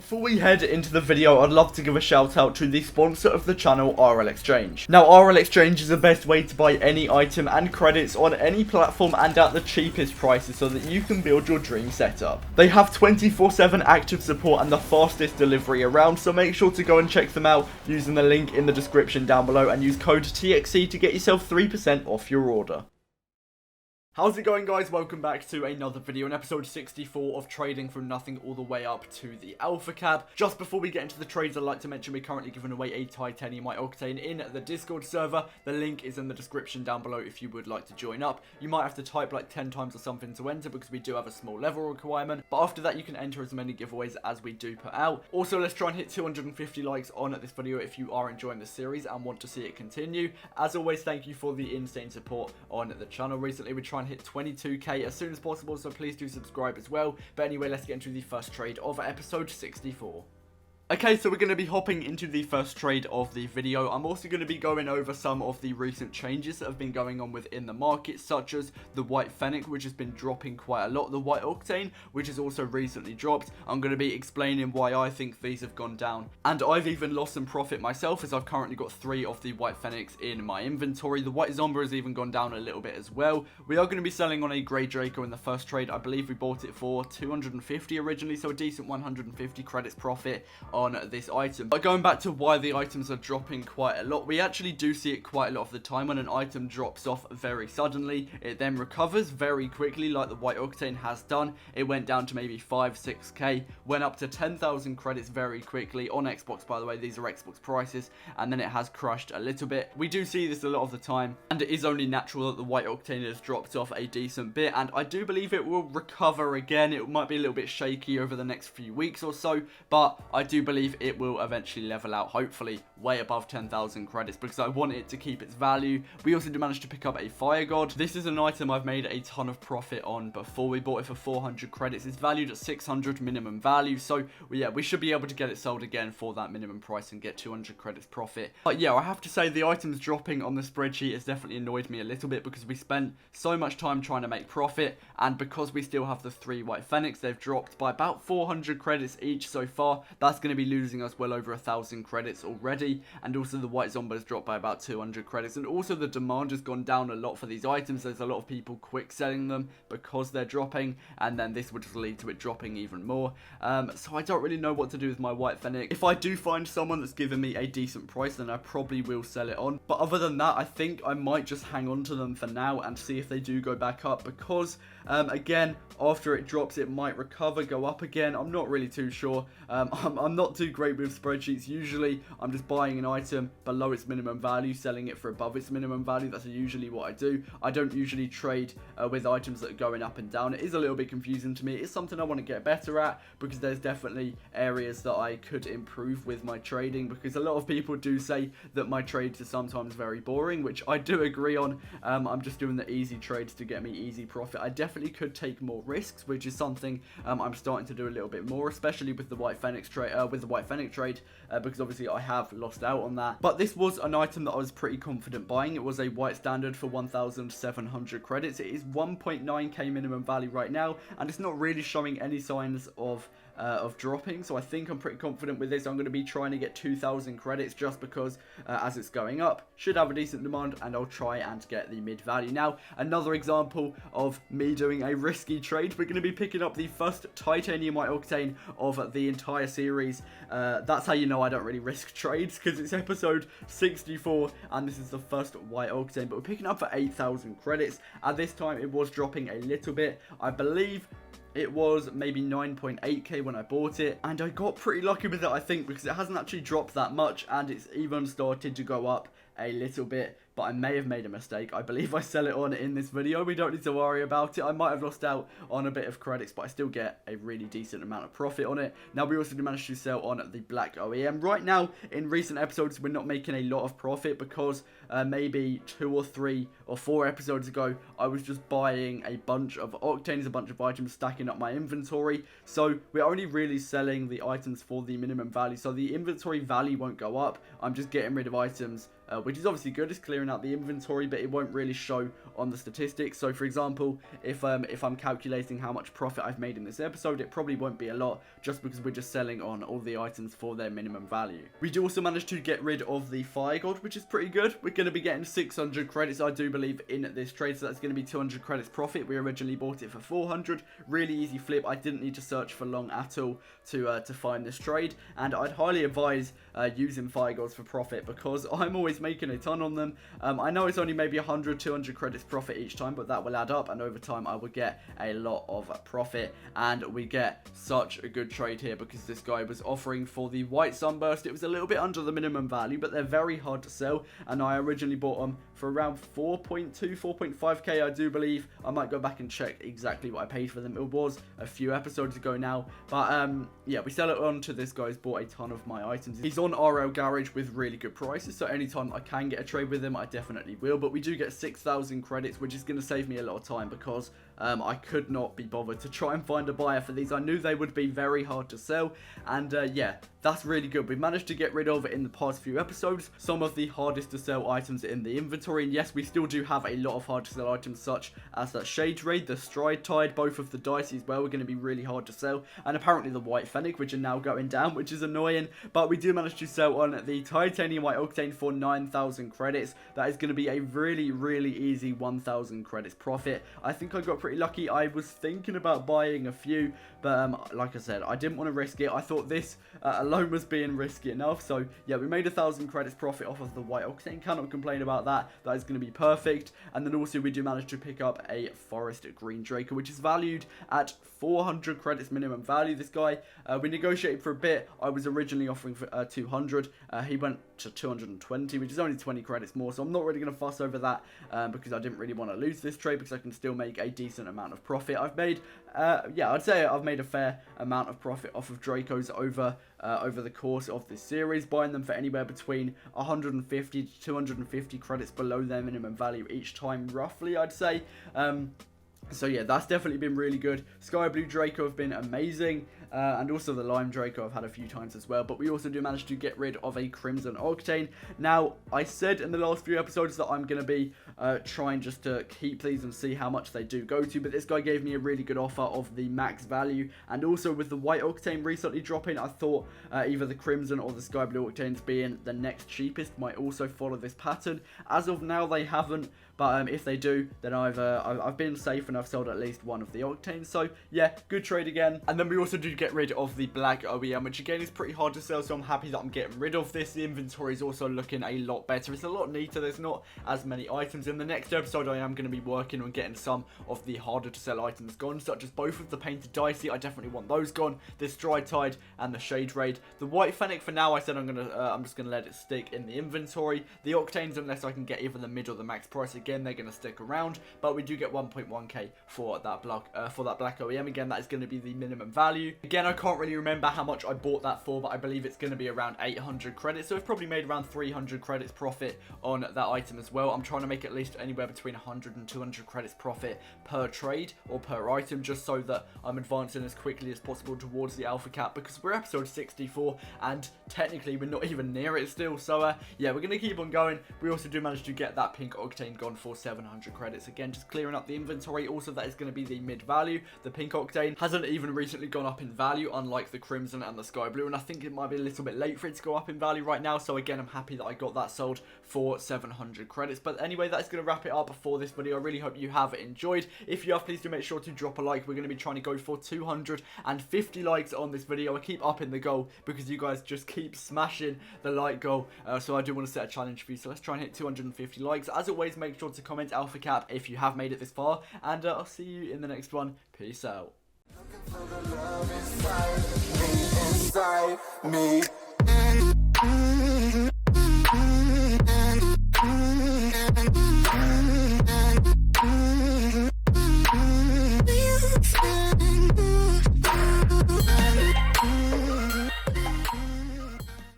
Before we head into the video, I'd love to give a shout out to the sponsor of the channel, RL Exchange. Now, RL Exchange is the best way to buy any item and credits on any platform and at the cheapest prices so that you can build your dream setup. They have 24/7 active support and the fastest delivery around, so make sure to go and check them out using the link in the description down below and use code TXC to get yourself 3% off your order. How's it going, guys? Welcome back to another video in episode 64 of Trading from Nothing all the way up to the Alpha Cab. Just before we get into the trades, I'd like to mention we're currently giving away a Titanium Octane in the Discord server. The link is in the description down below if you would like to join up. You might have to type like 10 times or something to enter because we do have a small level requirement. But after that, you can enter as many giveaways as we do put out. Also, let's try and hit 250 likes on this video if you are enjoying the series and want to see it continue. As always, thank you for the insane support on the channel recently. We're trying to hit 22k as soon as possible, so please do subscribe as well. But anyway, let's get into the first trade of episode 64. Okay, so we're going to be hopping into the first trade of the video. I'm also going to be going over some of the recent changes that have been going on within the market, such as the White Fennec, which has been dropping quite a lot, the White Octane, which has also recently dropped. I'm going to be explaining why I think these have gone down, and I've even lost some profit myself, as I've currently got 3 of the White Fennecs in my inventory. The White Zomba has even gone down a little bit as well. We are going to be selling on a Grey Draco in the first trade. I believe we bought it for 250 originally, so a decent 150 credits profit on this item. But going back to why the items are dropping quite a lot, we actually do see it quite a lot of the time. When an item drops off very suddenly, it then recovers very quickly, like the White Octane has done. It went down to maybe 5-6k, went up to 10,000 credits very quickly on Xbox, by the way. These are Xbox prices, and then it has crashed a little bit. We do see this a lot of the time, and it is only natural that the White Octane has dropped off a decent bit, and I do believe it will recover again. It might be a little bit shaky over the next few weeks or so, but I do believe it will eventually level out, hopefully way above 10,000 credits, because I want it to keep its value. We also did manage to pick up a Fire God. This is an item I've made a ton of profit on before. We bought it for 400 credits. It's valued at 600 minimum value, so yeah, we should be able to get it sold again for that minimum price and get 200 credits profit. But yeah, I have to say the items dropping on the spreadsheet has definitely annoyed me a little bit, because we spent so much time trying to make profit, and because we still have the 3 White Fennecs, they've dropped by about 400 credits each so far. That's going to be losing us well over 1,000 credits already, and also the White Zomba has dropped by about 200 credits, and also the demand has gone down a lot for these items. There's a lot of people quick selling them because they're dropping, and then this would just lead to it dropping even more. So I don't really know what to do with my White Fennec. If I do find someone that's given me a decent price, then I probably will sell it on, but other than that, I think I might just hang on to them for now and see if they do go back up, because again, after it drops, it might recover, go up again. I'm not really too sure. I'm not too great with spreadsheets. Usually I'm just buying an item below its minimum value, selling it for above its minimum value. That's usually what I do. I don't usually trade with items that are going up and down. It is a little bit confusing to me. It's something I want to get better at, because there's definitely areas that I could improve with my trading, because a lot of people do say that my trades are sometimes very boring, which I do agree on. I'm just doing the easy trades to get me easy profit. I definitely could take more risks, which is something I'm starting to do a little bit more, especially with the White Fennec trade, because obviously I have lost out on that. But this was an item that I was pretty confident buying. It was a White Standard for 1,700 credits. It is 1.9k minimum value right now, and it's not really showing any signs of dropping, so I think I'm pretty confident with this. I'm going to be trying to get 2,000 credits just because as it's going up, should have a decent demand, and I'll try and get the mid value. Now, another example of me doing a risky trade, we're going to be picking up the first Titanium White Octane of the entire series. That's how you know I don't really risk trades, because it's episode 64 and this is the first White Octane, but we're picking up for 8,000 credits. At this time, it was dropping a little bit. I believe it was maybe 9.8k when I bought it, and I got pretty lucky with it, I think, because it hasn't actually dropped that much, and it's even started to go up a little bit. But I may have made a mistake. I believe I sell it on in this video. We don't need to worry about it. I might have lost out on a bit of credits, but I still get a really decent amount of profit on it. Now, we also managed to sell on the Black OEM. Right now, in recent episodes, we're not making a lot of profit, because maybe 2 or 3 or 4 episodes ago, I was just buying a bunch of Octanes, a bunch of items, stacking up my inventory. So we're only really selling the items for the minimum value. So the inventory value won't go up. I'm just getting rid of items, which is obviously good. It's clearing clearing out the inventory, but it won't really show on the statistics. So for example, if I'm calculating how much profit I've made in this episode, it probably won't be a lot, just because we're just selling on all the items for their minimum value. We do also manage to get rid of the fire god, which is pretty good. We're going to be getting 600 credits, I do believe, in this trade, so that's going to be 200 credits profit. We originally bought it for 400. Really easy flip. I didn't need to search for long at all to find this trade, and I'd highly advise using fire gods for profit, because I'm always making a ton on them. I know it's only maybe 100, 200 credits profit each time, but that will add up, and over time I will get a lot of profit, and we get such a good trade here because this guy was offering for the white sunburst. It was a little bit under the minimum value, but they're very hard to sell, and I originally bought them for around 4.2, 4.5k, I do believe. I might go back and check exactly what I paid for them. It was a few episodes ago now, but yeah, we sell it on to this guy who's bought a ton of my items. He's on RL Garage with really good prices, so anytime I can get a trade with him, I definitely will. But we do get 6,000 credits, which is going to save me a lot of time, because I could not be bothered to try and find a buyer for these. I knew they would be very hard to sell, and yeah, that's really good. We've managed to get rid of, in the past few episodes, some of the hardest to sell items in the inventory, and yes, we still do have a lot of hard to sell items, such as that Shade Raid, the Stride Tide, both of the Dicey as well, are going to be really hard to sell, and apparently the White Fennec, which are now going down, which is annoying, but we do manage to sell on the Titanium White Octane for 9,000 credits. That is going to be a really, really easy 1,000 credits profit. I think I got pretty lucky. I was thinking about buying a few, but like I said, I didn't want to risk it. I thought this alone was being risky enough, so yeah, we made 1,000 credits profit off of the White Octane. Cannot complain about that. That is going to be perfect. And then also we do manage to pick up a Forest Green Draco, which is valued at 400 credits minimum value. This guy, we negotiated for a bit. I was originally offering for 200. He went to 220, which is only 20 credits more, so I'm not really going to fuss over that, because I didn't really want to lose this trade, because I can still make a decent amount of profit. I've made, yeah, I'd say I've made a fair amount of profit off of Dracos over the course of this series, buying them for anywhere between 150 to 250 credits below their minimum value each time, roughly, I'd say. So yeah, that's definitely been really good. Sky Blue Draco have been amazing, and also the Lime Draco I've had a few times as well. But we also do manage to get rid of a Crimson Octane. Now, I said in the last few episodes that I'm going to be trying just to keep these and see how much they do go to, but this guy gave me a really good offer of the max value, and also with the White Octane recently dropping, I thought either the Crimson or the Sky Blue Octanes being the next cheapest might also follow this pattern. As of now, they haven't, but if they do, then I've been safe and I've sold at least one of the Octanes. So yeah, good trade again. And then we also do get rid of the Black OEM, which again is pretty hard to sell, so I'm happy that I'm getting rid of this. The inventory is also looking a lot better. It's a lot neater. There's not as many items. In the next episode, I am going to be working on getting some of the harder to sell items gone, such as both of the Painted Dicey. I definitely want those gone. The Stride Tide and the Shade Raid. The White Fennec, for now, I said I'm just gonna let it stick in the inventory. The Octanes, unless I can get either the mid or the max price again, they're gonna stick around. But we do get 1.1k for that black OEM. Again, that is going to be the minimum value. Again, I can't really remember how much I bought that for, but I believe it's going to be around 800 credits. So it's probably made around 300 credits profit on that item as well. I'm trying to make at least anywhere between 100 and 200 credits profit per trade or per item, just so that I'm advancing as quickly as possible towards the alpha cap, because we're episode 64 and technically we're not even near it still. So yeah, we're going to keep on going. We also do manage to get that Pink Octane gone for 700 credits. Again, just clearing up the inventory. Also, that is going to be the mid value. The Pink Octane hasn't even recently gone up in value, unlike the Crimson and the Sky Blue, and I think it might be a little bit late for it to go up in value right now. So again, I'm happy that I got that sold for 700 credits. But anyway, that's going to wrap it up for this video. I really hope you have enjoyed. If you have, please do make sure to drop a like. We're going to be trying to go for 250 likes on this video. I keep upping the goal because you guys just keep smashing the like goal, so I do want to set a challenge for you. So let's try and hit 250 likes. As always, make sure to comment Alpha Cap if you have made it this far, and I'll see you in the next one. Peace out. Looking for the love inside me.